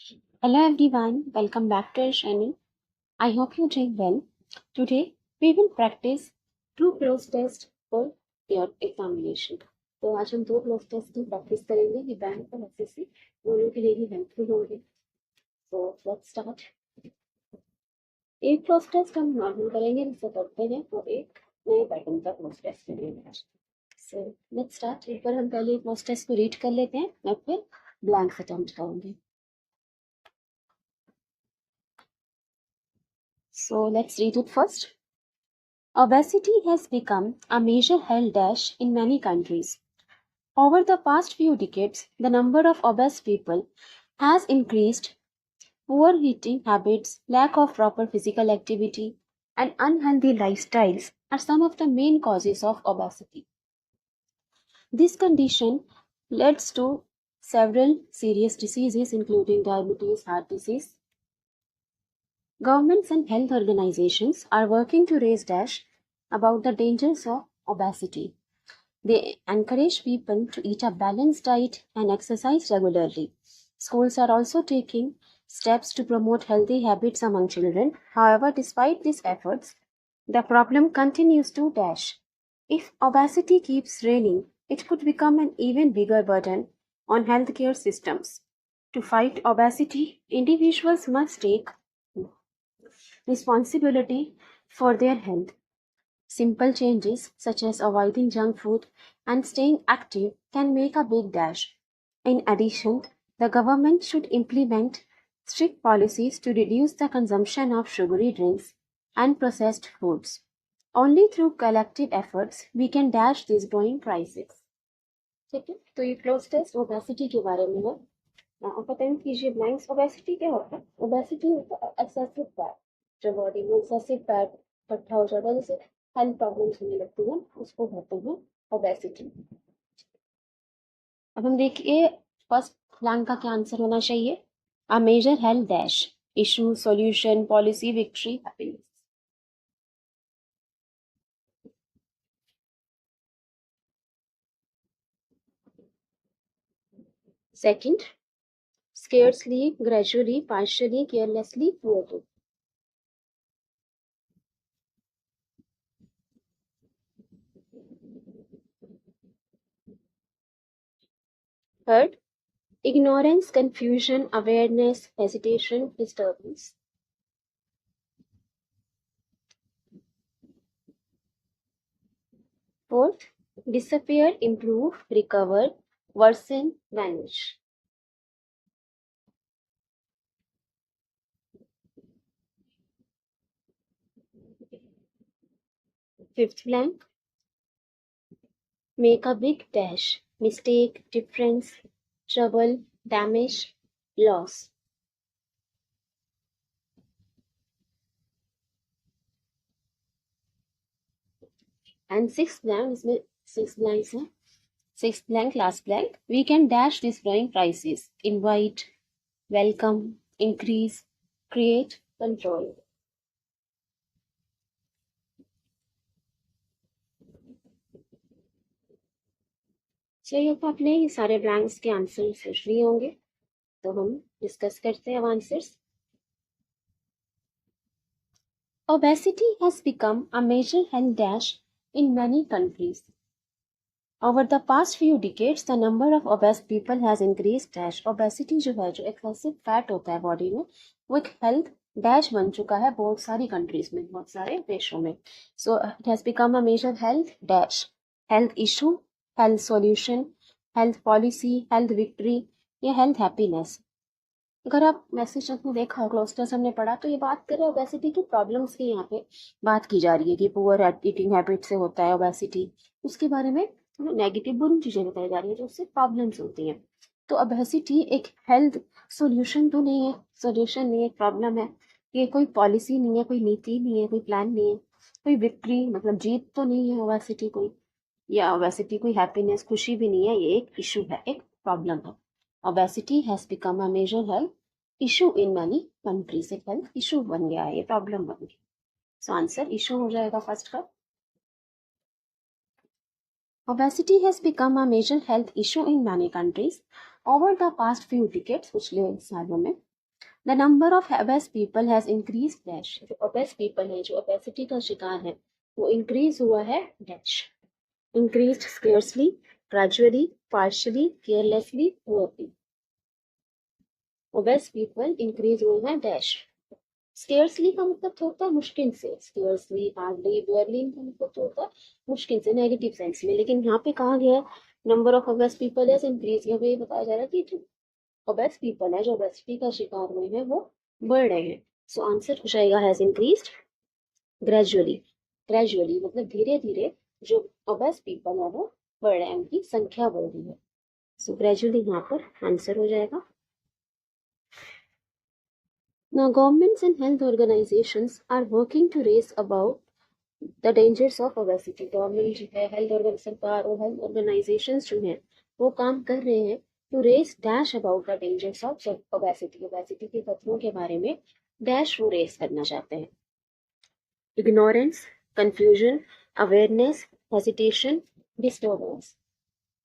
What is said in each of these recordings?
Hello everyone, welcome back to our channel. I hope you're doing well. Today we will practice two cloze test for your examination. तो आज हम दो cloze test की practice करेंगे ये bank और SSC दोनों के लिए ही हेल्पफुल होंगे. So let's start. एक क्लोज टेस्ट हम नॉर्मल करेंगे जिससे करते हैं और एक नए पैटर्न का क्लोज टेस्ट करेंगे. So let's start. एक बार हम पहले क्लोज टेस्ट को रीड कर लेते हैं और फिर ब्लैंक्स अटेम्प्ट करेंगे. So let's read it first. Obesity has become a major health dash in many countries. Over the past few decades, the number of obese people has increased. Poor eating habits, lack of proper physical activity, and unhealthy lifestyles are some of the main causes of obesity. This condition leads to several serious diseases, including diabetes, heart disease. Governments and health organizations are working to raise dash about the dangers of obesity. They encourage people to eat a balanced diet and exercise regularly. Schools are also taking steps to promote healthy habits among children. However, despite these efforts, the problem continues to dash. If obesity keeps reigning, it could become an even bigger burden on healthcare systems. To fight obesity, individuals must take responsibility for their health. Simple changes such as avoiding junk food and staying active can make a big dash. In addition, the government should implement strict policies to reduce the consumption of sugary drinks and processed foods. Only through collective efforts we can dash these growing crises. ठीक है, तो ये cloze test obesity के बारे में है. आप attempt कीजिए ब्लैंक्स. ओबेसिटी क्या होता है? ओबेसिटी होता है एक्सेसिव फैट. जो बॉडी में एक्सेसिव फैट इकट्ठा हो जाता है, जैसे हेल्थ प्रॉब्लम्स होने लगती हैं, उसको कहते हैं ओबेसिटी. अब हम देखिए फर्स्ट ब्लैंक का क्या आंसर होना चाहिए. A major health dash issue, solution, policy, victory, happiness. Second, scarcely, gradually, partially, carelessly, poorly. Third, ignorance, confusion, awareness, hesitation, disturbance. Fourth, disappear, improve, recover, worsen, vanish. Fifth blank, make a big dash, mistake, difference, trouble, damage, loss. And sixth blank, इसमें six blanks हैं. Sixth blank, last blank, we can dash these growing crises. Invite, welcome, increase, create, control. चलिए, तो आपने ये सारे blanks के answer सोच लिए होंगे, तो हम डिस्कस करते हैं अब answers. Obesity has become a major health dash in many countries. Over the past few decades, the number of obese people has increased. dash obesity जो है, जो excessive fat होता है बॉडी में, वो एक हेल्थ डैश बन चुका है बहुत सारी कंट्रीज में, बहुत सारे देशों में. So it has become a major health dash. Health issue, health solution, health policy, health victory या हेल्थ हैप्पीनेस. अगर आप मैसेज में देखा, क्लोस्टर्स हमने पढ़ा, तो ये बात कर रहे हैं ओबेसिटी की प्रॉब्लम्स की. यहाँ पे बात की जा रही है कि पुअर ईटिंग हैबिट से होता है ओबेसिटी. उसके बारे में नेगेटिव बुरी चीजें बताई जा रही है जो उससे प्रॉब्लम्स होती हैं. तो ओबेसिटी एक हेल्थ सोल्यूशन तो नहीं है, सोल्यूशन नहीं है, प्रॉब्लम है. ये कोई पॉलिसी नहीं है, कोई नीति नहीं है, कोई प्लान नहीं है, कोई विक्ट्री मतलब जीत तो नहीं है ओबेसिटी कोई, या ओबेसिटी कोई हैप्पीनेस खुशी भी नहीं है. ये एक इशू है, एक प्रॉब्लम है. Obesity has become a major health issue in many countries. एक हेल्थ इशू बन गया है, ये प्रॉब्लम बन गई. सो आंसर इशू हो जाएगा फर्स्ट का. Obesity has become a major health issue in many countries over the past few decades, पिछले सालों में. The number of obese people has increase dash. जो obese पीपल है, जो ओबेसिटी का शिकार है, वो इंक्रीज हुआ है dash. Increase scarcely, gradually, partially, carelessly, poorly. obese people increase हुए हैं डैश। स्केर्सली का मतलब तो होता है मुश्किल से, स्केर्सली, हार्डली, बेयरली का मतलब तो होता है मुश्किल से, नेगेटिव सेंस में। लेकिन यहाँ पे कहा गया है number of obese people has increase. यहाँ पे ये बताया जा रहा है कि जो ओबेस पीपल है, जो ओबेसिटी का शिकार हुए हैं, वो बढ़ रहे हैं। सो आंसर हो जाएगा हैज इंक्रीज्ड ग्रेजुअली। ग्रेजुअली मतलब धीरे धीरे जो ओबेस पीपल है वो बढ़ रहे हैं, उनकी संख्या बढ़ रही है। सो ग्रेजुअली यहाँ पर आंसर हो जाएगा। Now, governments and health organizations are working to raise about the dangers of obesity. Government जो है, हेल्थ सरकार और हेल्थ ऑर्गेनाइजेशंस जो हैं, वो काम कर रहे हैं to raise dash about the dangers of obesity. Obesity के खतरों के बारे में डैश वो रेस करना चाहते हैं। Ignorance, confusion, awareness, hesitation, disturbance.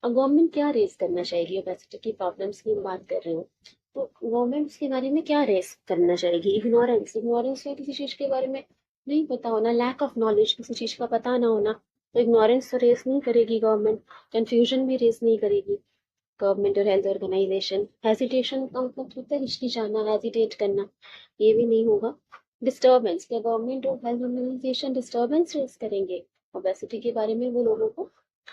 अब गवर्नमेंट क्या रेस करना चाहेगी? ओबेसिटी की प्रॉब्लम्स की बात कर रहे हो तो गवर्नमेंट इसके बारे में क्या रेस करना चाहेगी? इग्नोरेंस। इग्नोरेंस है किसी चीज के बारे में नहीं पता होना, लैक ऑफ नॉलेज, किसी चीज का पता ना होना, तो इग्नोरेंस तो रेस नहीं करेगी गवर्नमेंट। कंफ्यूजन भी रेस नहीं करेगी गवर्नमेंट और हेल्थ ऑर्गेनाइजेशन। हेजिटेशन का मतलब होता है हिचकिचाना, हेजिटेट करना, ये भी नहीं होगा। डिस्टर्बेंस, क्या गवर्नमेंट और हेल्थ ऑर्गेनाइजेशन डिस्टर्बेंस रेस करेंगे? ओबेसिटी के बारे में वो लोगों को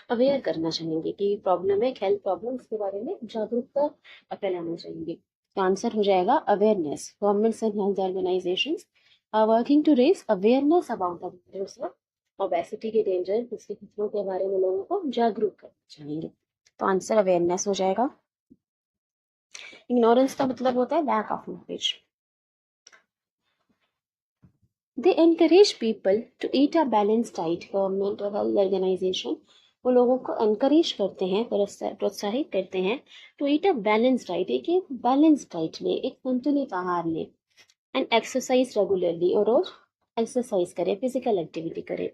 अवेयर करना चाहेंगे कि प्रॉब्लम है, हेल्थ प्रॉब्लम, इसके बारे में जागरूकता फैलाना चाहेंगे। तो आंसर हो जाएगा awareness. Governments and health organisations are working to raise awareness about the dangers of obesity के डेंजर, इसके खतरों के बारे में लोगों को जागरूक करना चाहेंगे। तो आंसर अवेयरनेस हो जाएगा। इग्नोरेंस का मतलब होता है lack of knowledge. They encourage people to eat a balance diet. Government और हेल्थ ऑर्गेनाइजेशन वो लोगों को एनकरेज करते हैं, प्रोत्साहित करते हैं to eat a balance diet, एक बैलेंस डाइट ले, एक संतुलित आहार ले। एंड एक्सरसाइज रेगुलरली, और रोज एक्सरसाइज करें, फिजिकल एक्टिविटी करें।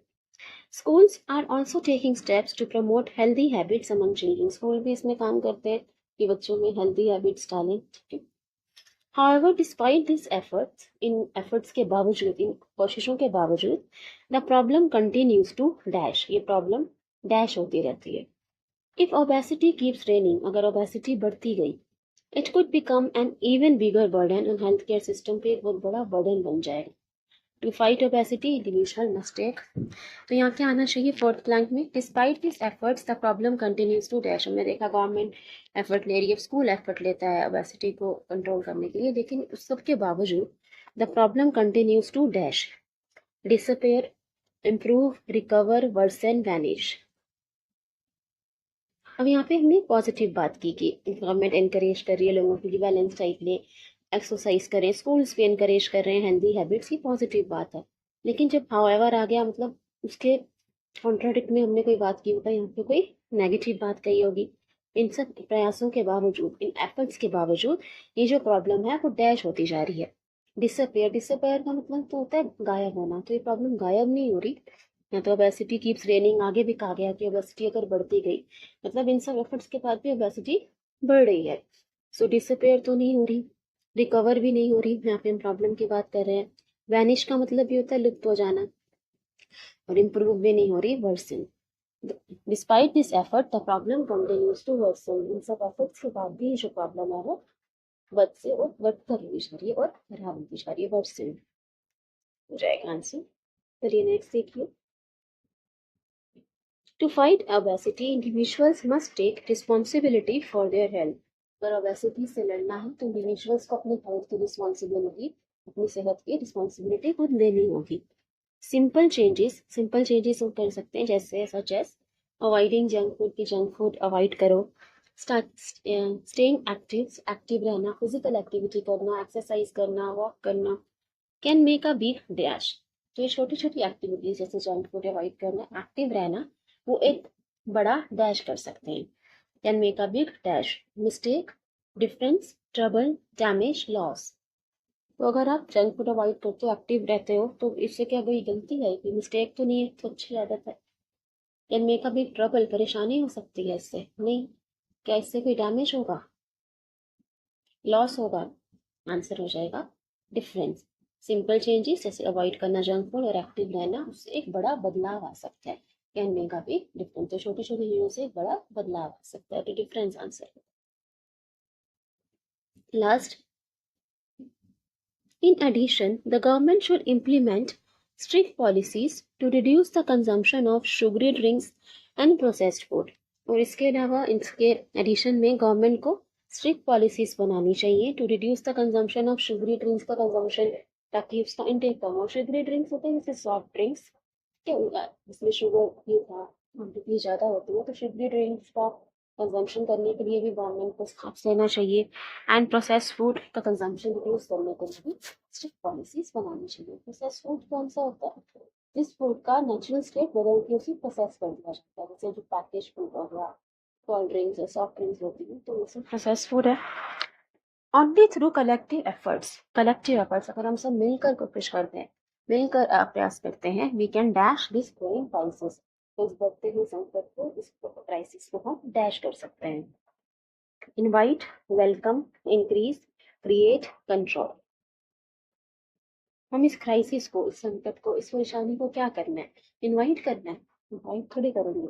Schools are also taking steps to promote healthy habits among children. School भी इसमें काम करते हैं कि बच्चों में हेल्दी हैबिट्स डालें। However, despite these efforts, in efforts के बावजूद, इन कोशिशों के बावजूद, the problem continues to dash, ये problem dash होती रहती है। If obesity keeps reigning, अगर obesity बढ़ती गई, it could become an even bigger burden on healthcare system पे एक बहुत बड़ा burden बन जाएगा। To fight obesity, individual must take, तो यहाँ क्या आना चाहिए फोर्थ प्लैंक में? Despite this efforts the problem continues to dash. हमने देखा गवर्नमेंट एफर्ट ले रही है, स्कूल एफर्ट लेता है ओबेसिटी को कंट्रोल करने के लिए, लेकिन उस सब के बावजूद the problem continues to dash, disappear, improve, recover, worsen, vanish. अब यहाँ पे हमने पॉजिटिव बात की कि गवर्नमेंट एनकरेज कर रही है लोगों की बैलेंस डाइट ले, एक्सरसाइज करें, स्कूल्स भी एनकरेज कर रहे हैं हेल्दी हैबिट्स, की पॉजिटिव बात है। लेकिन जब हाउएवर आ गया, मतलब उसके कॉन्ट्राडिक्ट में हमने कोई बात की होगा, यहाँ पे कोई नेगेटिव बात कही होगी। इन सब प्रयासों के बावजूद, इन एफर्ट्स के बावजूद ये जो प्रॉब्लम है वो डैश होती जा रही है। डिसअपेयर, डिसअपेयर का मतलब तो होता है गायब होना, तो ये प्रॉब्लम गायब नहीं हो रही। या तो ओबेसिटी कीप्स रेनिंग, आगे भी कहा गया कि ओबेसिटी अगर बढ़ती गई, मतलब इन सब एफर्ट्स के बाद भी ओबेसिटी बढ़ रही है। सो डिसअपेयर तो नहीं हो रही, रिकवर भी नहीं हो रही, यहाँ पे हम प्रॉब्लम की बात कर रहे हैं। वैनिश का मतलब भी होता है लुप्त हो जाना, और इम्प्रूव भी नहीं हो रही, worsen. Despite this effort the problem continues to worsen. इन सब एफर्ट्स के बाद भी जो प्रॉब्लम है वो बद से और बढ़कर होती जा रही है और खराब होती जा रही है, वर्सन हो जाएगा आंसर। चलिए नेक्स्ट देखिए। To fight obesity, individuals must take responsibility for their health. अगर obesity से लड़ना है तो इंडिविजुअल्स को अपनी हेल्थ की रिस्पॉन्सिबिलिटी, अपनी सेहत की रिस्पॉन्सिबिलिटी खुद लेनी होगी। सिंपल चेंजेस हम कर सकते हैं, जैसे such as avoiding junk food, की जंक फूड अवॉइड करो। स्टेइंग एक्टिव रहना, फिजिकल एक्टिविटी करना, एक्सरसाइज करना, वॉक करना, can make a big dash. तो ये छोटी छोटी एक्टिविटीज जैसे जंक फूड अवॉइड करना, एक्टिव रहना, वो एक बड़ा डैश कर सकते हैं। Can make a big dash. Mistake, difference, trouble, damage, loss. तो अगर आप जंक फूड अवॉइड करते हो, एक्टिव रहते हो, तो इससे क्या कोई गलती है? कोई मिस्टेक तो नहीं है, तो अच्छी आदत है। Can make a big trouble, परेशानी हो सकती है इससे? नहीं। क्या इससे कोई डैमेज होगा, लॉस होगा? आंसर हो जाएगा डिफरेंस। सिंपल चेंजेस जैसे अवॉइड करना जंक फूड और एक्टिव रहना, उससे एक बड़ा बदलाव आ सकता है। कहने का भी डिफरेंस, तो छोटी छोटी चीजों से एक बड़ा बदलाव आ सकता है, तो difference answer. Last, in addition, the government should implement strict policies to reduce the consumption of sugary drinks and processed food. और इसके अलावा इसके एडिशन में गवर्नमेंट को स्ट्रिक्ट पॉलिसीज बनानी चाहिए to reduce the consumption of sugary drinks का consumption, ताकि उसका इंटेक कम हो। शुगरी ड्रिंक्स होते हैं जैसे सॉफ्ट ड्रिंक्स, क्या होगा इसमें शुगर भी था क्वान्टिटी ज़्यादा होती है, तो शुगरी ड्रिंक्स का कंजम्पशन करने के लिए भी गवर्नमेंट को स्टेप्स लेना चाहिए। एंड प्रोसेस फूड का कंजम्पशन रिड्यूस करने के लिए भी स्ट्रिक्ट पॉलिसीज बनानी चाहिए। प्रोसेस फूड कौन सा होता है? जिस फूड का नेचुरल स्टेट बदल के उसे प्रोसेस कर दिया जाता है, जैसे जो पैकेज फूड हो गया, कोल्ड ड्रिंक्स या सॉफ्ट ड्रिंक्स होती है, तो ये सब प्रोसेस फूड है। ओनली थ्रू कलेक्टिव एफर्ट्स अगर हम सब मिलकर कोशिश करते हैं, मिलकर प्रयास करते हैं, we can dash this growing prices, तो इस बढ़ते हुए संकट को, इस क्राइसिस को हम डैश कर सकते हैं। Invite, welcome, increase, create, control. हम इस क्राइसिस को, इस संकट को, इस परेशानी को क्या करना है? इनवाइट करना है। इनवाइट थोड़ी करेंगे।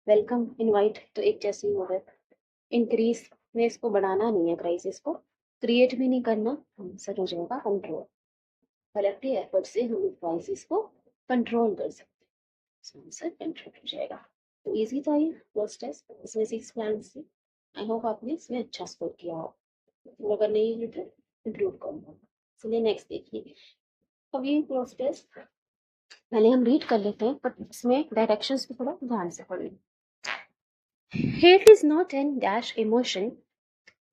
वेलकम, इनवाइट तो एक जैसे ही हो गए। इंक्रीज में इसको बढ़ाना नहीं है क्राइसिस को, क्रिएट भी नहीं करना, आंसर हो जाएगा कंट्रोल। कलेक्टिव एफर्ट से हम इस क्राइसिस को कंट्रोल कर सकते हैं, आंसर कंट्रोल हो जाएगा। तो इजी था ये फर्स्ट टेस्ट, इसमें 6 प्लान्स थे। आई होप आपने इसमें अच्छा स्कोर किया हो, और अगर नहीं है तो इम्प्रूव करूँगा। चलिए नेक्स्ट देखिए। अब ये फर्स्ट टेस्ट पहले हम रीड कर लेते हैं, बट इसमें डायरेक्शंस भी थोड़ा ध्यान से पढ़ें। Hate is not an dash emotion.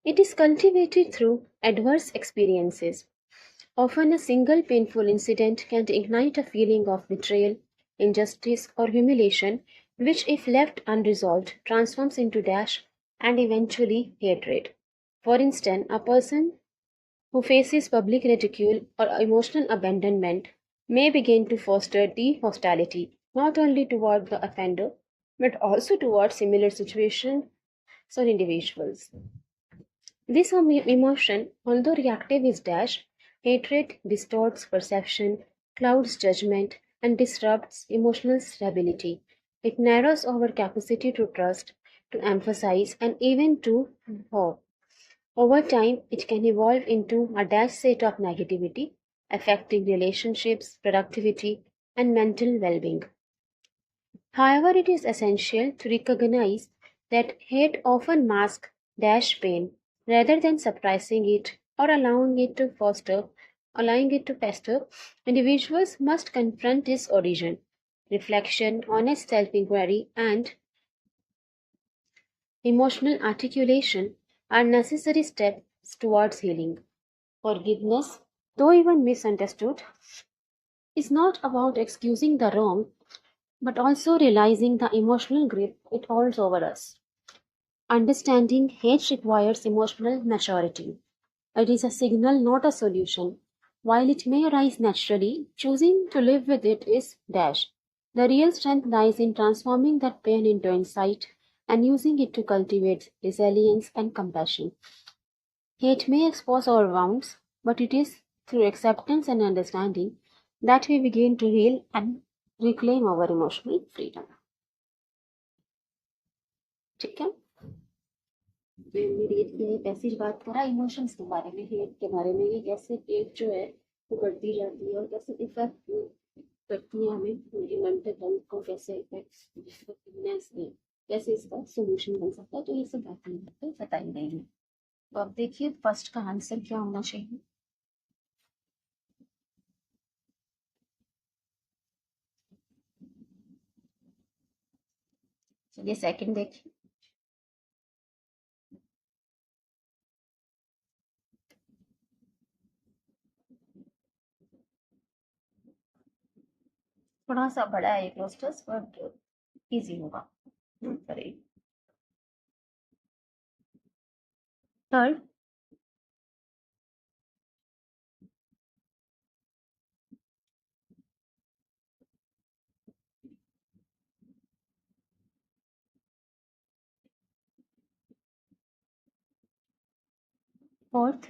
It is cultivated through adverse experiences. Often a single painful incident can ignite a feeling of betrayal, injustice, or humiliation, which, if left unresolved, transforms into dash and eventually hatred. For instance, a person who faces public ridicule or emotional abandonment may begin to foster deep hostility, not only toward the offender, but also toward similar situations or individuals. This emotion, although reactive, is dash. Hatred distorts perception, clouds judgment, and disrupts emotional stability. It narrows our capacity to trust, to emphasize, and even to hope. Over time, it can evolve into a dash state of negativity, affecting relationships, productivity, and mental well being. However, it is essential to recognize that hate often masks dash pain rather than suppressing it or allowing it to fester. Individuals must confront its origin. Reflection, honest self-inquiry, and emotional articulation are necessary steps towards healing. Forgiveness, though even misunderstood, is not about excusing the wrong, but also realizing the emotional grip it holds over us. Understanding hate requires emotional maturity. It is a signal, not a solution. While it may arise naturally, choosing to live with it is dash. The real strength lies in transforming that pain into insight and using it to cultivate resilience and compassion. Hate may expose our wounds, but it is through acceptance and understanding that we begin to heal and reclaim our emotional freedom. ठीक है, मेरी ये passage बात करा emotions के बारे में, hate के बारे में, ये कैसे हेट जो है वो बढ़ती जाती है और कैसे इफेक्ट करती है हमें, हमारी मेंटल हेल्थ को कैसे इफेक्ट में, कैसे इसका सोल्यूशन बन सकता है, तो ये सब बातें यहाँ पे बताई गई हैं। तो अब देखिए फर्स्ट का आंसर क्या होना चाहिए। चलिए सेकंड देखिए। थोड़ा सा बड़ा है ये क्लोस्टर्स, बट इजी होगा, करें। Third, fourth,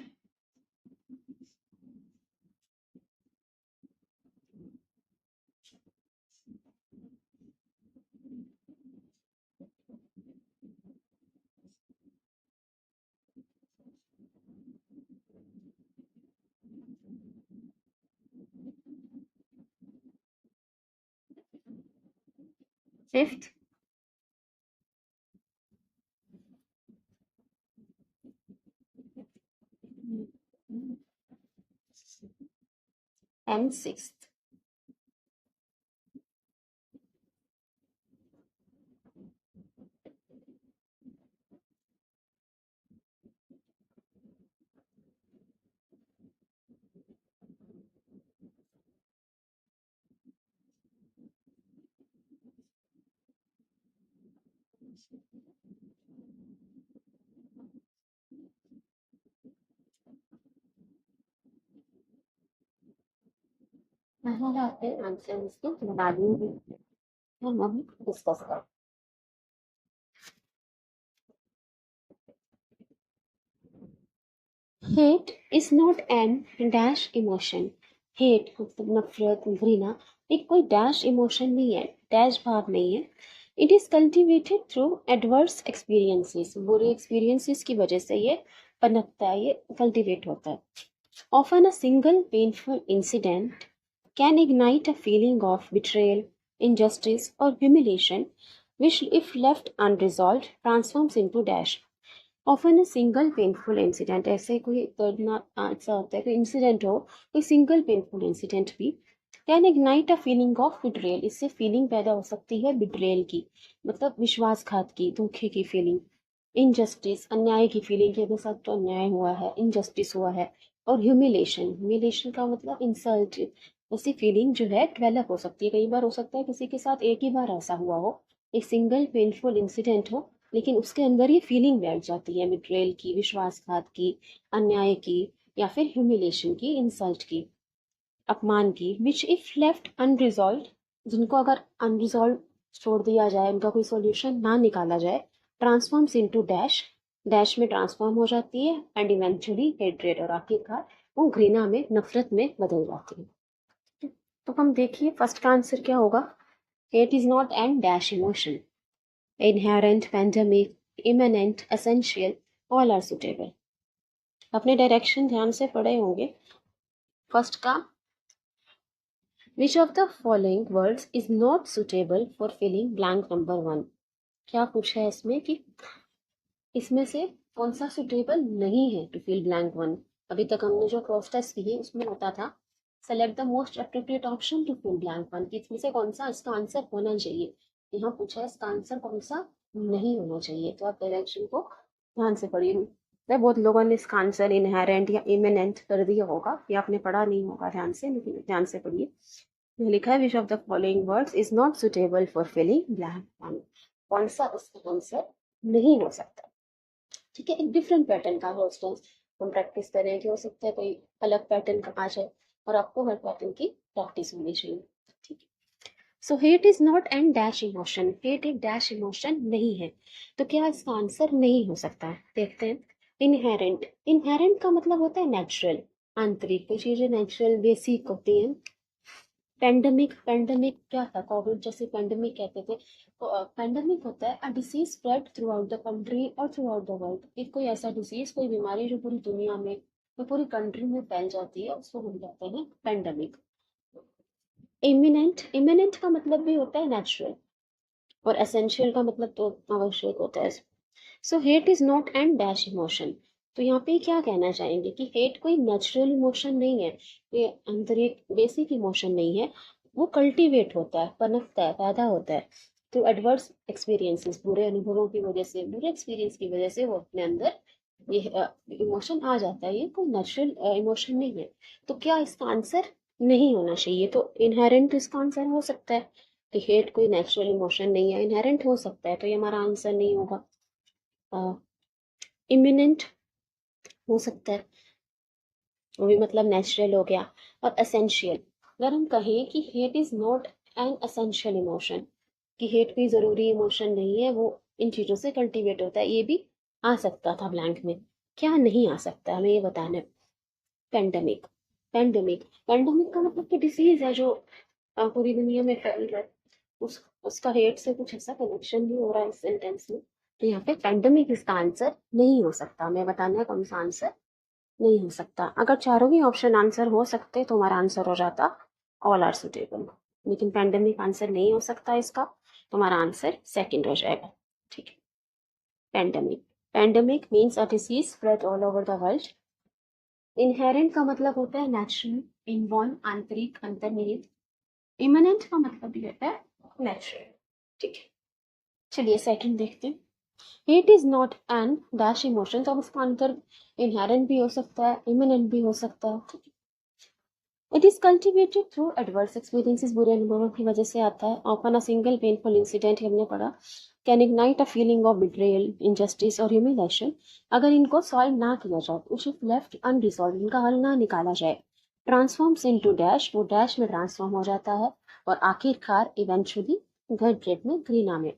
Fifth, and sixth. पहले आते हैं आंसर इसके बना देंगे, हम अभी डिस्कस करें। Hate is not an dash emotion. Hate मतलब नफरत, घृणा एक कोई डैश इमोशन नहीं है, डैश भाव नहीं है. It is cultivated through adverse experiences. बुरे एक्सपीरियंसेस की वजह से ये पनपता है, ये कल्टिवेट होता है. Often a single painful incident can ignite a feeling of betrayal, injustice, or humiliation, which, if left unresolved, transforms into dash. Often a single painful incident, ऐसे कोई दर्दनाक ऐसा होता है, कोई इंसिडेंट हो, कोई सिंगल पेनफुल इंसिडेंट भी can ignite a feeling of betrayal. इससे फीलिंग पैदा हो सकती है बिट्रेयल की, मतलब विश्वासघात की, धोखे की फीलिंग. इनजस्टिस अन्याय की फीलिंग के साथ तो अन्याय हुआ है, इनजस्टिस हुआ है. और ह्यूमिलेशन, ह्यूमिलेशन का मतलब इंसल्ट, ऐसी फीलिंग जो है डेवलप हो सकती है. कई बार हो सकता है किसी के साथ एक ही बार ऐसा हुआ हो, एक सिंगल पेनफुल इंसिडेंट हो, लेकिन उसके अंदर ये फीलिंग बैठ जाती है बिट्रेयल की, विश्वासघात की, अन्याय की, या फिर ह्यूमिलेशन की, इंसल्ट की, अपमान की. विच इफ लेफ्ट अनरिजॉल्व, जिनको अगर अनरिजॉल्व छोड़ दिया जाए, उनका कोई सॉल्यूशन ना निकाला जाए, ट्रांसफॉर्म्स इनटू डैश, डैश में ट्रांसफॉर्म हो जाती है. एंड इवेंचुअली हेट्रेड, और आखिरकार वो घृणा में, नफरत में बदल जाती है. तो हम देखिए फर्स्ट का आंसर क्या होगा. Hate is not an dash emotion. Inherent, pandemic, imminent, essential, all are suitable. अपने डायरेक्शन ध्यान से पढ़े होंगे. फर्स्ट का, which of the following words is not suitable for filling blank number 1. क्या पूछा है इसमें कि इसमें से कौन सा सुटेबल नहीं है टू फिल ब्लैंक 1. अभी तक हमने जो क्रॉस टेस्ट किए उसमें होता था select the most appropriate option to fill blank 1, कि इसमें से कौन सा इसका आंसर होना चाहिए. यहाँ पूछा है इसका आंसर कौन सा नहीं होना चाहिए. तो आप डायरेक्शन को ध्यान से पढ़िए. बहुत लोगों ने इसका आंसर इनहेरेंट या इमिनेंट कर दिया होगा, या आपने पढ़ा नहीं होगा ध्यान से, लेकिन ध्यान से पढ़िए. लिखा है which of the following words is not suitable for filling blank 1. कौन सा इसका आंसर नहीं हो सकता. ठीक है, एक डिफरेंट पैटर्न का क्वेश्चन हम प्रैक्टिस करें कि हो सकता है कोई अलग पैटर्न का आ जाए, और आपको हर पैटर्न की प्रैक्टिस होनी चाहिए. ठीक है. So hate is not an dash emotion. Hate एक डैश इमोशन नहीं है. तो क्या इसका आंसर नहीं हो सकता है. देखते हैं. इनहेरेंट, इनहेरेंट का मतलब होता है नेचुरल, आंतरिक. कोई चीजें नेचुरल बेसिक होती हैं. पेंडेमिक, पेंडेमिक क्या था, कोविड जैसे पेंडेमिक कहते थे. पेंडेमिक होता है a disease spread through out the country और थ्रू आउट द वर्ल्ड. एक कोई ऐसा डिसीज, कोई बीमारी जो पूरी दुनिया में, तो पूरी कंट्री में फैल जाती है, उसको हम कहते हैं पेंडेमिक. इमिनेंट, इमिनेंट का मतलब भी होता है नेचुरल, और एसेंशियल का मतलब तो आवश्यक होता है. So hate is not an dash emotion. तो यहाँ पे क्या कहना चाहेंगे कि हेट कोई नेचुरल इमोशन नहीं है, ये आंतरिक बेसिक इमोशन नहीं है. वो कल्टीवेट होता है, पनपता है, पैदा होता है तो एडवर्स एक्सपीरियंसेस, बुरे अनुभवों की वजह से, बुरे एक्सपीरियंस की वजह से वो अपने अंदर ये इमोशन आ जाता है. ये कोई नेचुरल इमोशन नहीं है. तो क्या इसका आंसर नहीं होना चाहिए. तो इनहेरेंट इसका आंसर हो सकता है कि हेट कोई नेचुरल इमोशन नहीं है, इनहेरेंट हो सकता है, तो ये हमारा आंसर नहीं होगा. इमिनेंट हो सकता है, वो भी मतलब नेचुरल हो गया. और एसेंशियल, अगर हम कहें कि hate is not an essential emotion, कि हेट कोई जरूरी इमोशन नहीं है, वो इन चीजों से कल्टीवेट होता है, ये भी आ सकता था ब्लैंक में. क्या नहीं आ सकता हमें ये बताना है. पेंडेमिक, पेंडेमिक, पेंडेमिक का मतलब कि डिसीज है जो पूरी दुनिया में फैल रहा है. उसका हेट से कुछ ऐसा कनेक्शन नहीं हो रहा है इस सेंटेंस में. तो यहाँ पे पेंडेमिक इसका आंसर नहीं हो सकता. हमें बताना है कौन सा आंसर नहीं हो सकता. अगर चारों ही ऑप्शन आंसर हो सकते तो हमारा आंसर हो जाता ऑल आर सुटेबल. लेकिन पेंडेमिक आंसर नहीं हो सकता इसका, तुम्हारा आंसर सेकंड हो जाएगा। ठीक है। Pandemic, pandemic means a disease spread all over the world. Inherent का मतलब होता है नेचुरल, इनबॉर्न आंतरिक अंतर्निहित। इमिनेंट का मतलब भी होता है नेचुरल। ठीक है, चलिए सेकंड देखते हैं। Hate is not an dash emotion, तो अब उसका आंसर इनहेरेंट भी हो सकता है, इमिनेंट भी हो सकता है। It is cultivated through adverse experiences, बुरे अनुभवों की वजह से आता है। Often a single painful incident हमने पढ़ा can ignite a feeling of betrayal, injustice और ह्यूमिलेशन। अगर इनको सॉल्व ना किया जाए, इफ लेफ्ट अनरिजॉल्व, इनका हल ना निकाला जाए, ट्रांसफॉर्म्स इनटू डैश, वो डैश में ट्रांसफॉर्म हो जाता है और आखिरकार इवेंचुअली रेड रेड में ग्रीना में।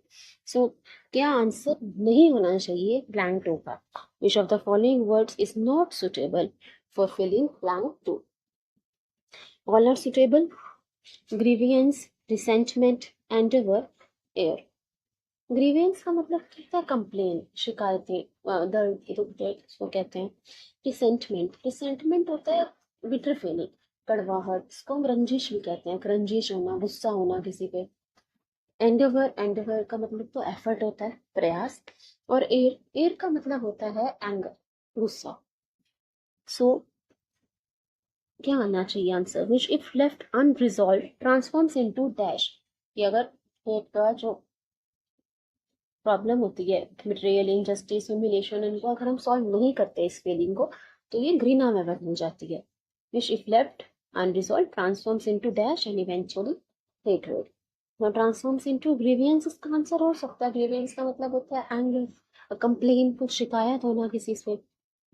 सो क्या आंसर नहीं होना चाहिए ब्लैंक टू का? Which of the following words is not suitable for filling blank two? All are suitable. Grievance, resentment, endeavor, air. Grievance का मतलब होता है कंप्लेन, शिकायतें, दर्द दुख इसको कहते हैं। रिसेंटमेंट, रिसेंटमेंट होता है बिटर फीलिंग, कड़वाहट, इसको हम रंजिश भी कहते हैं, रंजिश होना, गुस्सा होना किसी पे। एंडेवर, एंडेवर का मतलब तो एफर्ट होता है, प्रयास। और एयर, एयर का मतलब होता है एंगर, गुस्सा। सो क्या आना चाहिए answer? Which if left unresolved transforms into dash. कि अगर हेट का जो प्रॉब्लम होती है, बिट्रेयल, इनजस्टिस, ह्यूमिलेशन, इनको अगर हम सॉल्व नहीं करते इस फीलिंग को, तो ये ग्रीना में बन जाती है। Which if left unresolved transforms into dash and eventually hatred. now transforms into grievance, इसका आंसर हो सकता है। ग्रीवियंस का मतलब होता है एंगर, कंप्लेन, कुछ शिकायत होना किसी से।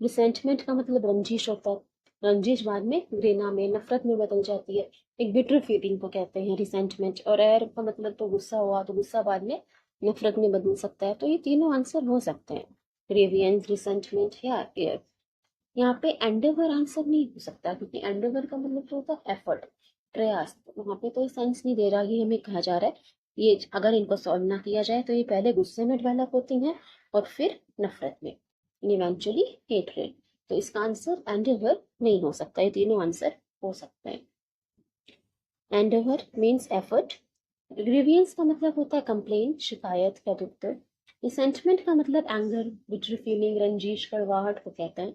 रिसेंटमेंट का मतलब रंजिश होता है, रंजिश बाद में घृणा में, नफरत में बदल जाती है, एक बिटर फीलिंग को कहते हैं रिसेंटमेंट। और एर का मतलब तो गुस्सा हुआ, तो गुस्सा बाद में नफरत में बदल सकता है। तो ये तीनों आंसर हो सकते हैं, ग्रेवियंस, रिसेंटमेंट या एयर। यहाँ पे एंडेवर आंसर नहीं हो सकता, क्योंकि एंडेवर का मतलब तो होता है एफर्ट, प्रयास। वहाँ पे तो सेंस नहीं दे रहा, ये हमें कहा जा रहा है ये अगर इनको सॉल्व ना किया जाए तो ये पहले गुस्से में डेवलप होती हैं और फिर नफरत में, इवेंचुअली हेटरेड। तो इसका आंसर एंडेवर नहीं हो सकता, ये तीनों आंसर हो सकते हैं। Endeavour means effort. ग्रीवियंस का मतलब होता है कंप्लेन, शिकायत का दुख। रिसेंटमेंट का मतलब एंगर, बिटर फीलिंग, रंजिश, कड़वाहट को कहते हैं।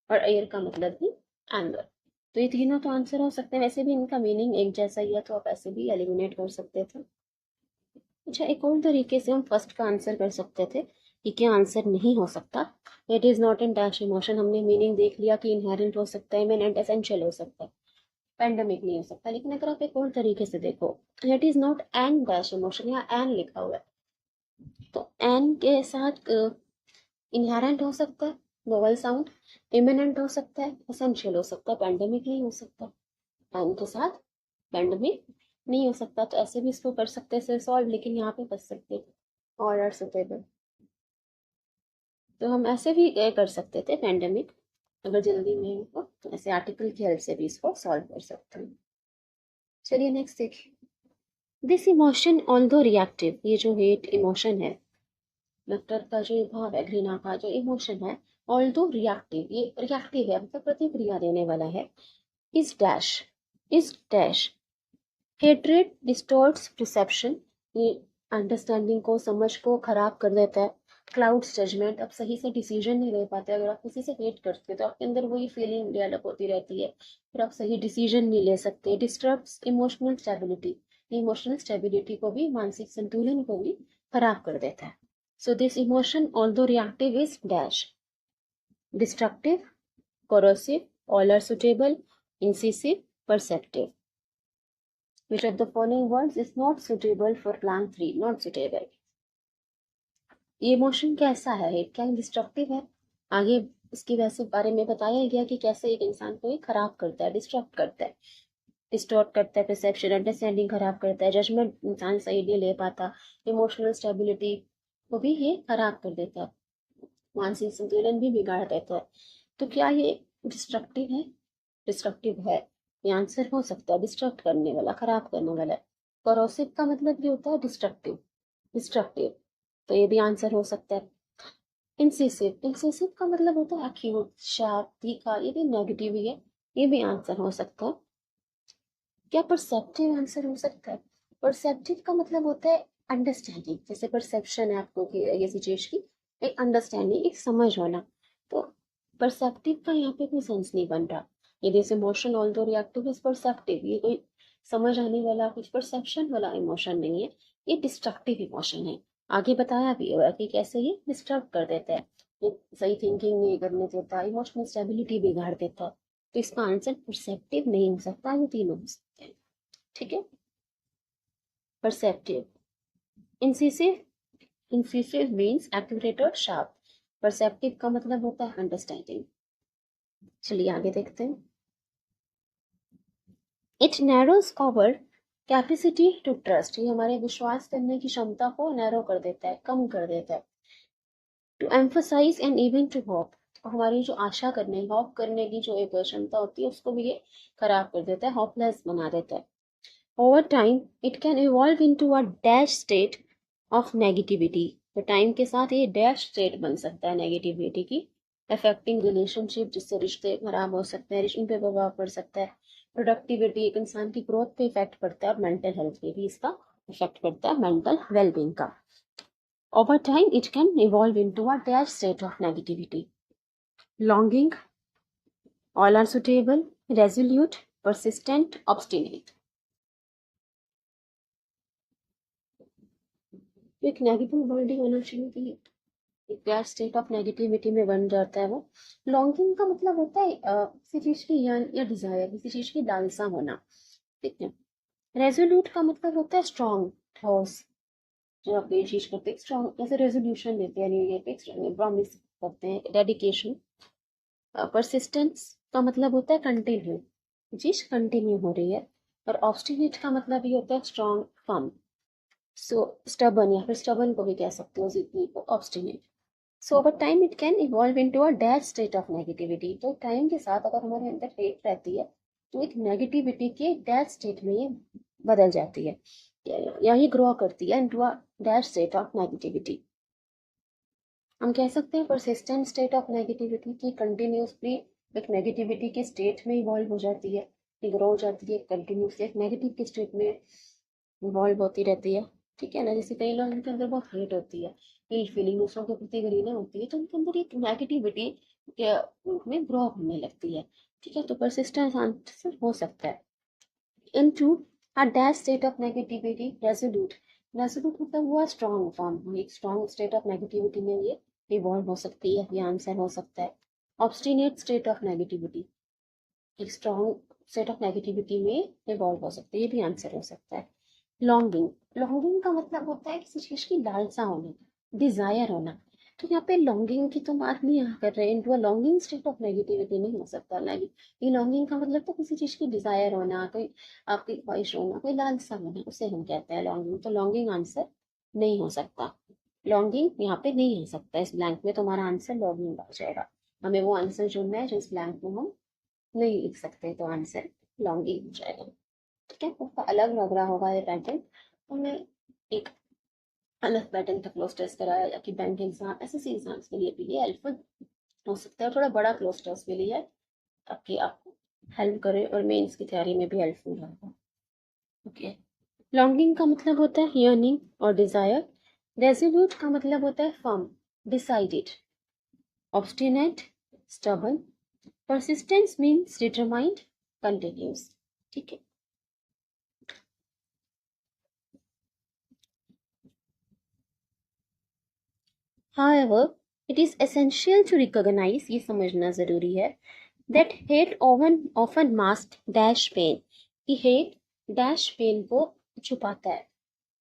और एयर का मतलब भी एंगर। तो ये तीनों तो आंसर हो सकते हैं। वैसे भी इनका मीनिंग एक जैसा ही है, तो आप ऐसे भी एलिमिनेट कर सकते थे। अच्छा, एक और तरीके से हम फर्स्ट का आंसर कर सकते थे कि क्या आंसर नहीं हो सकता। It is not in dash emotion, हमने मीनिंग देख लिया कि इनहेरेंट हो सकता है, इमिनेंट, एसेंशियल हो सकता है, पेंडेमिक नहीं हो सकता। लेकिन अगर आप एक और तरीके से देखो, it is not an dash emotion, या एन लिखा हुआ है, तो एन के साथ इनहेरेंट हो सकता है वोवल साउंड, इमिनेंट हो सकता है, एसेंशियल हो सकता है, पेंडेमिक नहीं हो सकता। एन के साथ पेंडेमिक नहीं हो सकता, तो ऐसे भी इसको कर सकते हैं सॉल्व, लेकिन यहाँ पे बच सकते थे और आर सुटेबल। तो हम ऐसे भी कर सकते थे पेंडेमिक, अगर जल्दी में हो तो ऐसे आर्टिकल की हेल्प से भी इसको सॉल्व कर सकते हैं। चलिए नेक्स्ट देखिए। दिस इमोशन ऑल्दो रिएक्टिव, ये जो हेट इमोशन है, नफरत का जो भाव है, घृणा का जो इमोशन है, ऑल्दो रिएक्टिव, ये रिएक्टिव है, मतलब प्रतिक्रिया देने वाला है। Is dash, is dash. Hatred distorts perception, ये अंडरस्टैंडिंग को, समझ को खराब कर देता है। क्लाउड्स जजमेंट, अब सही से डिसीजन नहीं ले पाते। अगर आप किसी से हेट करते हो तो आपके अंदर वही फीलिंग डेवलप होती रहती है, फिर आप सही डिसीजन नहीं ले सकते। Disturbs emotional stability, emotional stability को भी, मानसिक संतुलन को भी खराब कर देता है। So this emotion although reactive is dash destructive, corrosive, all are suitable, incisive, perceptive. Which of the following words is not suitable for blank 3? Not suitable. ये इमोशन कैसा है? हेट क्या डिस्ट्रक्टिव है? आगे इसकी वैसे बारे में बताया गया कि कैसे एक इंसान को ये खराब करता है, डिस्ट्रक्ट करता है, डिस्टॉर्ट करता है, परसेप्शन, अंडरस्टैंडिंग खराब करता है, जजमेंट इंसान सही नहीं ले पाता, इमोशनल स्टेबिलिटी को भी ये खराब कर देता है, मानसिक संतुलन भी बिगाड़ देता है। तो क्या ये डिस्ट्रक्टिव है? डिस्ट्रक्टिव है, ये आंसर हो सकता है, डिस्ट्रक्ट करने वाला, खराब करने वाला। करोसिव का मतलब भी होता है डिस्ट्रक्टिव, डिस्ट्रक्टिव, तो ये भी आंसर हो सकता है। इंसिसिव, इंसिसिव का मतलब होता है एक्यूट, शार्प, तीखा, ये भी नेगेटिव ही है, ये भी आंसर हो सकता है। क्या परसेप्टिव आंसर हो सकता है? परसेप्टिव का मतलब होता है अंडरस्टैंडिंग, जैसे परसेप्शन है आपको कि किसी चीज की, एक अंडरस्टैंडिंग, एक समझ होना। तो परसेप्टिव का यहाँ पे कोई सेंस नहीं बन रहा। ये this emotion although reactive is perceptive, ये कोई समझ आने वाला, कुछ परसेप्शन वाला इमोशन नहीं है, ये डिस्ट्रक्टिव इमोशन है। आगे बताया भी होगा कि कैसे ये डिस्टर्ब कर देता है, ये सही थिंकिंग नहीं करने देता, इमोशनल स्टेबिलिटी बिगाड़ देता है। तो इसका आंसर परसेप्टिव नहीं हो सकता, ये तीनों हो सकते हैं। ठीक है, परसेप्टिव। इंसिसिव मीन्स एक्यूरेट और शार्प। परसेप्टिव का मतलब होता है अंडरस्टैंडिंग। चलिए आगे देखते हैं। It narrows our capacity to trust, ये हमारे विश्वास करने की क्षमता को नैरो कर देता है, कम कर देता है। To empathise and even to hope, हमारी जो आशा करने, होप करने की जो एक क्षमता होती है उसको भी ये खराब कर देता है, होपलेस बना देता है। Over time it can evolve into a dash state of negativity, तो टाइम के साथ ये डैश स्टेट बन सकता है नेगेटिविटी की, अफेक्टिंग रिलेशनशिप, जिससे रिश्ते खराब हो सकते हैं, रिश्तों पे प्रभाव पड़ सकता है, प्रोडक्टिविटी, एक इंसान की ग्रोथ पे इफेक्ट पड़ता है, और मेंटल हेल्थ पे भी इसका इफेक्ट पड़ता है, मेंटल वेलबींग का। Over time it can evolve into a dash state of negativity, longing, all are suitable, resolute, persistent, obstinate। तो एक नेगेटिव वर्ड ही होना चाहिए कि एक क्या स्टेट ऑफ नेगेटिविटी में बन जाता है वो। लॉन्गिंग का मतलब होता है किसी चीज की यन या डिजायर, किसी चीज की लालसा होना। ठीक है। रेजोल्यूट का मतलब होता है स्ट्रॉन्ग, ठोस, जो आप ये चीज करते हैं स्ट्रॉन्ग, जैसे रेजोल्यूशन लेते हैं, न्यू ईयर पे प्रॉमिस करते हैं, डेडिकेशन। परसिस्टेंस का मतलब होता है कंटिन्यू, चीज कंटिन्यू हो रही है। और ऑब्स्टिनेट का मतलब ये होता है स्ट्रॉन्ग, फर्म। सो स्टबन, या फिर स्टबन को भी कह सकते हो, जितनी को obstinate. So over time it can evolve into a dash state of negativity, तो टाइम के साथ अगर हमारे अंदर फेट रहती है तो एक नेगेटिविटी के डैश स्टेट में ये बदल जाती है, या ये ग्रो करती है into a dash state of negativity. हम कह सकते हैं परसिस्टेंट स्टेट ऑफ नेगेटिविटी की कंटिन्यूसली एक नेगेटिविटी के स्टेट में इवॉल्व हो जाती है, ग्रो हो जाती है, कंटिन्यूसली एक नेगेटिव के स्टेट में इवॉल्व होती रहती है। ठीक है ना, जैसे कई लोगों के अंदर बहुत हेट होती है, इल फीलिंग, दूसरों के प्रति घृणा होती है, तो उनके अंदर एक नेगेटिविटी के रूप में ग्रो होने लगती है। ठीक है, तो परसिस्टेंस आंसर हो सकता है। Into a dash state of negativity, resolute. Resolute मतलब हुआ स्ट्रॉन्ग फॉर्म, एक स्ट्रॉन्ग स्टेट ऑफ नेगेटिविटी में ये इवॉल्व हो सकती है, ये आंसर हो सकता है। ऑब्स्टिनेट स्टेट ऑफ नेगेटिविटी, एक स्ट्रॉन्ग स्टेट ऑफ नेगेटिविटी में इवॉल्व हो सकती है, ये भी आंसर हो सकता है। लॉन्गिंग, लॉन्गिंग का मतलब होता है किसी चीज की लालसा होना, डिजायर होना। तो यहाँ पे लॉन्गिंग की तो बात नहीं कर रहे, into longing state of negativity नहीं हो सकता। ये लॉन्गिंग का मतलब तो किसी चीज की डिजायर होना, कोई आपकी ख्वाहिश होना, कोई लालसा होना, उसे हम कहते हैं लॉन्गिंग। तो लॉन्गिंग आंसर नहीं हो सकता, लॉन्गिंग यहाँ पे नहीं हो सकता। इस ब्लैंक में तुम्हारा आंसर लॉन्गिंग आ जाएगा। हमें वो आंसर चुनना है जो इस ब्लैंक में हम नहीं लिख सकते, तो आंसर लॉन्गिंग हो जाएगा। ठीक है, उसका अलग लग रहा होगा ये पैटर्न, तो मैं एक अलग पैटर्न का क्लोज टेस्ट कराया, या कि बैंक एग्जाम, एसएससी एग्जाम्स के लिए भी ये हेल्पफुल हो सकता है, थोड़ा बड़ा क्लोज टेस्ट के लिए, ताकि आपको हेल्प करे और मेंस की तैयारी में भी हेल्पफुल होगा। ओके, लॉन्गिंग का मतलब होता है यर्निंग और डिजायर। रेजोल्यूट का मतलब होता है firm, decided. Obstinate, stubborn. Persistence means determined, continuous. ठीक है, however it is essential to recognize, ये समझना जरूरी है, that hate often masks dash pain, कि hate dash pain को छुपाता है।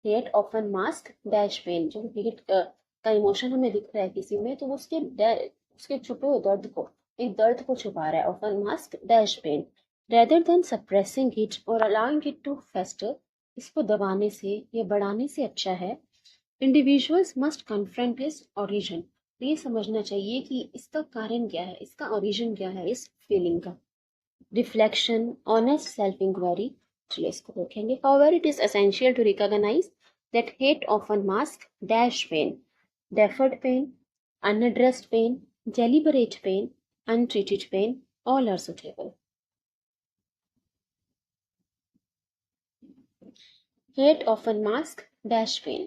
hate often mask dash pain, जो hate का इमोशन हमें दिख रहा है किसी में, तो वो उसके छुपे हुए दर्द को, एक दर्द को छुपा रहा है। often mask dash pain rather than suppressing it or allowing it to fester, इसको दबाने से या बढ़ाने से अच्छा है individuals must confront is origin, ये समझना चाहिए कि इसका कारण क्या है, इसका ओरिजिन क्या है इस फीलिंग का। रिफ्लेक्शन, ऑनेस्ट सेल्फ इंक्वायरी, चलिए इसको देखेंगे। However it is essential to recognise that hate often mask dash pain, deferred pain, unaddressed pain, deliberate pain, untreated pain, all are suitable. Hate often masks dash pain.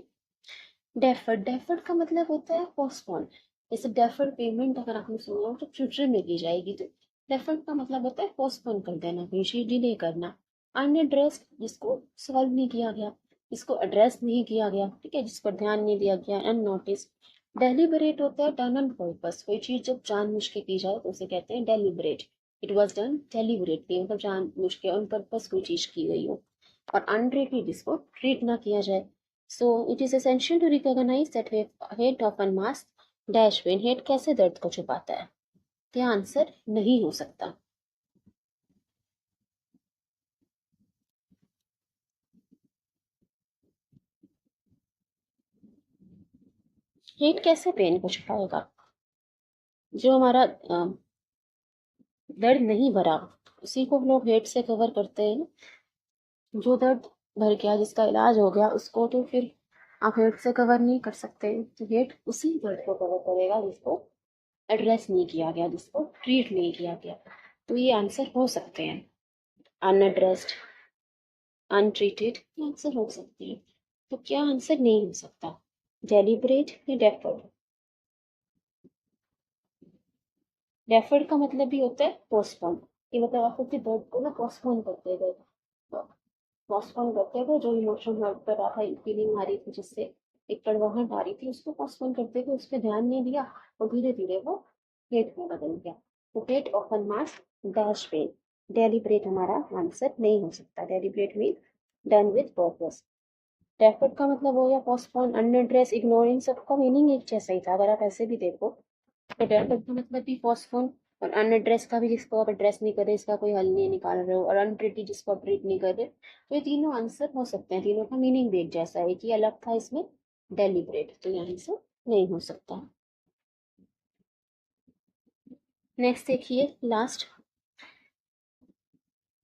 Deferred, deferred का मतलब होता है postpone. जैसे deferred payment अगर आपने सुना हो तो फ्यूचर में की जाएगी, तो डेफर्ड का मतलब होता है पोस्टपोन कर देना, कोई चीज डिले करना। अनएड्रेस्ड, जिसको सॉल्व नहीं किया गया, जिसको एड्रेस नहीं किया गया, ठीक है, जिस पर ध्यान नहीं दिया गया, अननोटिस। डेलिबरेट होता है डन ऑन पर्पस, कोई चीज जब जानबूझ के की जाए तो उसे कहते हैं deliberate. It was done deliberately, मतलब जानबूझ के ऑन पर्पस कोई चीज की गई हो। और अनट्रीटेड, जिसको ट्रीट ना किया जाए। So it is essential to recognize that hate often masks dash pain. Hate कैसे दर्द को छुपाता है? क्या आंसर नहीं हो सकता? हेट कैसे पेन को छुपाएगा? जो हमारा दर्द नहीं भरा, उसी को लोग हेट से कवर करते हैं। जो दर्द भर गया, जिसका इलाज हो गया, उसको तो फिर आप हेट से कवर नहीं कर सकते। तो हेट उसी दर्द को कवर करेगा जिसको एड्रेस नहीं किया गया, जिसको ट्रीट नहीं किया गया। तो ये आंसर हो सकते हैं, अनएड्रेस्ड, अनट्रीटेड, आंसर हो सकते हैं। तो क्या आंसर नहीं हो सकता? डेलिबरेट या डेफर्ड? डेफर्ड का मतलब भी होता है पोस्टपोन, कि मतलब आप उसके दर्द को ना पोस्टपोन करते गए, पोस्टपोन करते गए। जो इमोशन हर्ट कर रहा था, फीलिंग आ रही थी, जिससे एक कड़वाहट आ रही थी, उसको पोस्टपोन करते गए, उस पर ध्यान नहीं दिया, और धीरे धीरे वो हेट में बदल गया। तो hate often mask dash pain. Deliberate हमारा आंसर नहीं हो सकता। Deliberate mean done with purpose. Deferred का मतलब हो गया पोस्टपोन, अनएड्रेस, इग्नोर, इन सबका मीनिंग एक जैसा ही था अगर आप ऐसे भी देखो। तो डेफर्ड का मतलब भी पोस्टपोन, और अनएड्रेस का भी, जिसको आप एड्रेस नहीं कर रहे, इसका कोई हल नहीं निकाल रहे हो, और अनट्रीटेड, जिसको आप ट्रीट नहीं कर रहे। तो ये तीनों आंसर हो सकते हैं, तीनों का मीनिंग भी एक जैसा है, कि अलग था इसमें डेलिब्रेट, तो यहाँ से नहीं हो सकता। नेक्स्ट देखिए, last,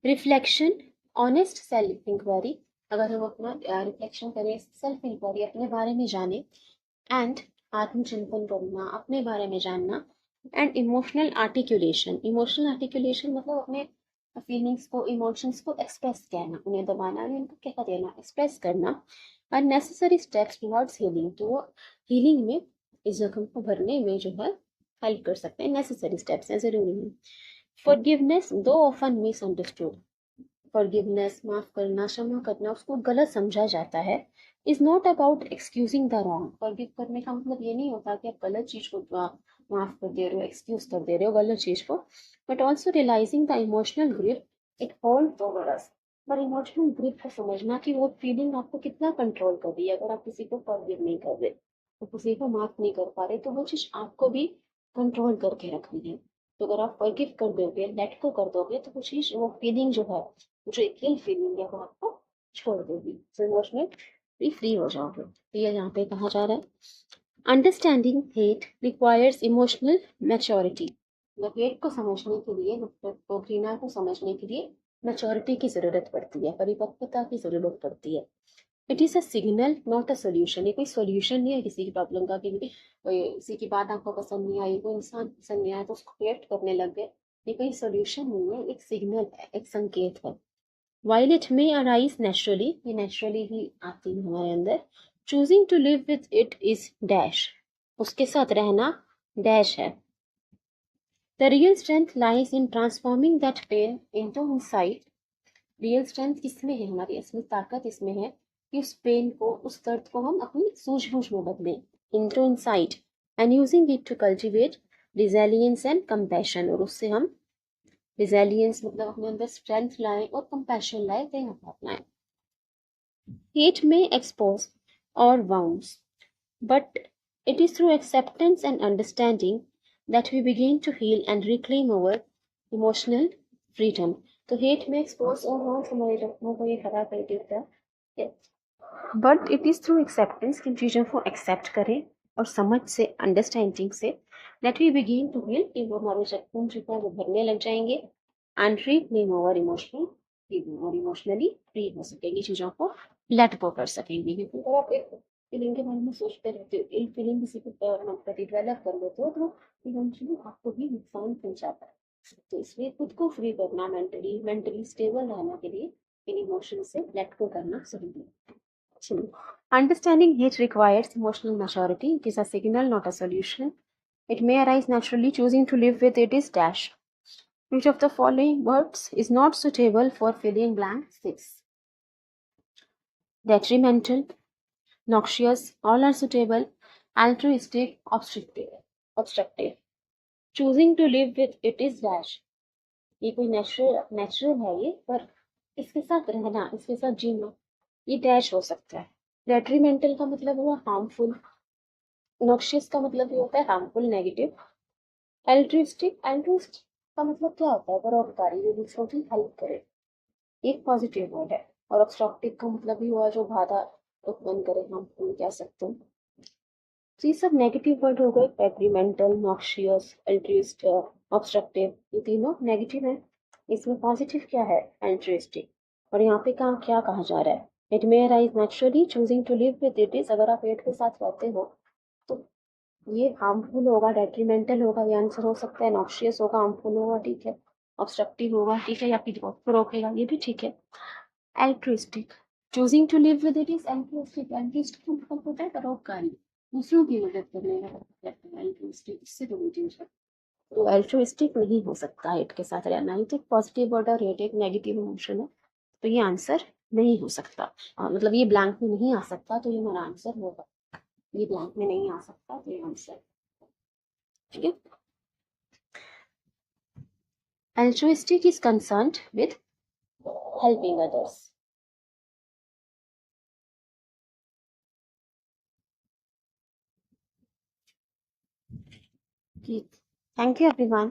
reflection, honest self inquiry. अगर हम अपना रिफ्लेक्शन करें, सेल्फ इंक्वायरी, अपने बारे में जाने, एंड आत्मचिंतन करना, अपने बारे में जानना, and emotional articulation. Emotional articulation मतलब अपने फीलिंग्स को, इमोशंस को एक्सप्रेस करना, उन्हें दबाना नहीं, उनको क्या देना, एक्सप्रेस करना। और नेसेसरी स्टेप्स टुवर्ड्स हीलिंग, तो वो हीलिंग में, इस जख्म को भरने में जो है हेल्प कर सकते हैं। नेसेसरी स्टेप्स हैं, जरूरी है। फॉरगिवनेस, दो ऑफन मिसअंडरस्टूड। फॉरगिवनेस, माफ करना, क्षमा करना, उसको गलत समझा जाता है, is not about excusing the wrong. Forgive करने का मतलब ये नहीं होता कि आप गलत चीज को माफ कर दे रहे हो, एक्सक्यूज कर दे रहे हो गलत चीज को, but also realising the emotional grip it hold over us. पर इमोशनल ग्रिप को समझना, कि वो फीलिंग आपको कितना कंट्रोल कर रही है। अगर आप किसी को फॉरगिव नहीं कर रहे, तो किसी को माफ नहीं कर पा रहे, तो वो चीज आपको भी कंट्रोल करके रखनी है। तो अगर आप फॉरगिव कर दोगे, लेट को कर दोगे, तो वो चीज, वो फीलिंग जो है, जो एक गिल्ट फीलिंग है, वो आपको छोड़ देगी। सो इमोशनली फ्री हो जाओगे। तो ये यहाँ पे कहा जा रहा है, understanding hate requires emotional maturity. मतलब हेट को समझने के लिए, नफरत को, घृणा को समझने के लिए मैच्योरिटी की जरूरत पड़ती है, परिपक्वता की जरूरत पड़ती है। It is a signal, not a solution. ये कोई सोल्यूशन नहीं है किसी की प्रॉब्लम का, कि कोई किसी की बात आपको पसंद नहीं आई, कोई इंसान पसंद नहीं आया तो उसको रिएक्ट करने लग गए। ये कोई सोल्यूशन नहीं है, एक सिग्नल है, एक संकेत है। While it may arise naturally, ये naturally ही आती है हमारे अंदर, choosing to live with it is dash, उसके साथ रहना dash है। The real strength lies in transforming that pain into insight. Real strength किसमें है? हमारी असली ताकत इसमें है कि उस पेन को, उस दर्द को हम अपनी सूझबूझ में बदलें, into insight, and using it to cultivate resilience and compassion, और उससे हम resilience मतलब अपने अंदर स्ट्रेंथ लाएं, और compassion लाएं, दया अपनाएं। Hate may expose or wounds, but it is through acceptance and understanding that we begin to heal and reclaim our emotional freedom. तो हेट में एक्सपोज और wounds हमारे जख्मों को ये खराब कर देता है, but it is through acceptance, किन चीज़ों को एक्सेप्ट करें और समझ से, अंडरस्टैंडिंग से, that we begin to heal, कि वो हमारे जख्म जो है वो भरने लग जाएंगे, and reclaim over emotional feeling, और इमोशनली फ्री हो सकेंगी, चीज़ों को लेट गो कर सकेंगे। क्योंकि अगर आप एक फीलिंग के बारे में सोचते रहते हो, एक फीलिंग किसी को प्रति डेवलप कर लेते हो, तो इवेंचुअली आपको भी नुकसान पहुंचाता है। तो इसलिए खुद को फ्री करना, मेंटली मेंटली स्टेबल रहने के लिए इन इमोशन से लेट गो करना जरूरी है। Understanding hate requires emotional maturity. It is a signal, not a solution. It may arise naturally. Choosing to live with it is dash. Which of the following words is not suitable for filling blank 6? Detrimental, noxious, all are suitable. Altruistic, obstructive. Choosing to live with it is dash. ये कोई natural है ये, पर इसके साथ रहना, इसके साथ जीना, ये डैश हो सकता है. डेट्रीमेंटल का मतलब हुआ हार्मफुल. नॉक्शियस का मतलब ये होता है हार्मफुल, नेगेटिव. एल्ट्रिस्टिक का मतलब क्या होता है? परोपकारी, जो दूसरों की हेल्प करे, एक पॉजिटिव वर्ड है. और ऑब्स्ट्रक्टिव का मतलब ही हुआ जो बाधा उत्पन्न करे, हार्मफुल कह सकते हैं. तो ये सब नेगेटिव वर्ड हो गए. डेट्रीमेंटल, नॉक्शियस, एल्ट्रिस्ट, ऑब्स्ट्रक्टिव, ये तीनों नेगेटिव है. इसमें पॉजिटिव क्या है? एल्ट्रिस्टिक. और यहाँ पे क्या कहा जा रहा है? It may arise naturally. Choosing to live with it is, अगर आप पेट के साथ रहते हो तो ये हार्मफुल होगा, डेट्रीमेंटल होगा, ये आंसर हो सकता है. नॉक्शियस होगा, हार्मफुल होगा, ठीक है. ऑब्स्ट्रक्टिव होगा, ठीक है, या फिर रोकेगा, ये भी ठीक है. Altruistic. Choosing to live with it is altruistic. Altruistic का मतलब होता है परोपकारी, दूसरों की मदद करने का. एल्ट्रिस्टिक इससे रिलेटेड है. तो एल्ट्रिस्टिक नहीं हो सकता हेट के साथ रहना. हेट एक पॉजिटिव वर्ड और हेट एक नेगेटिव इमोशन है, तो ये आंसर नहीं हो सकता. मतलब ये ब्लैंक में नहीं आ सकता, तो ये हमारा आंसर होगा. ये ब्लैंक में नहीं आ सकता, तो ये आंसर. ठीक है. Altruistic is concerned with helping others. Thank you everyone.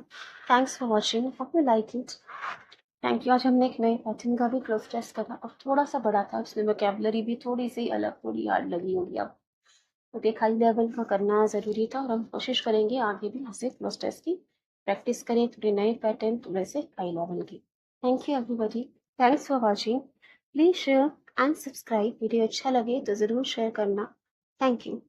Thanks for watching. Hope you like it. Thank you. आज हमने एक नए पैटर्न का भी क्लोज टेस्ट करा, और थोड़ा सा बड़ा था, उसमें वोकैबुलरी भी थोड़ी सी अलग, थोड़ी हार्ड लगी होगी अब. तो एक हाई लेवल का करना ज़रूरी था, और हम कोशिश करेंगे आगे भी ऐसे क्लोज टेस्ट की प्रैक्टिस करें, थोड़े नए पैटर्न, थोड़े से हाई लेवल की. Thank you everybody. Thanks for watching. Please share and subscribe. Video अच्छा लगे तो ज़रूर शेयर करना. Thank you.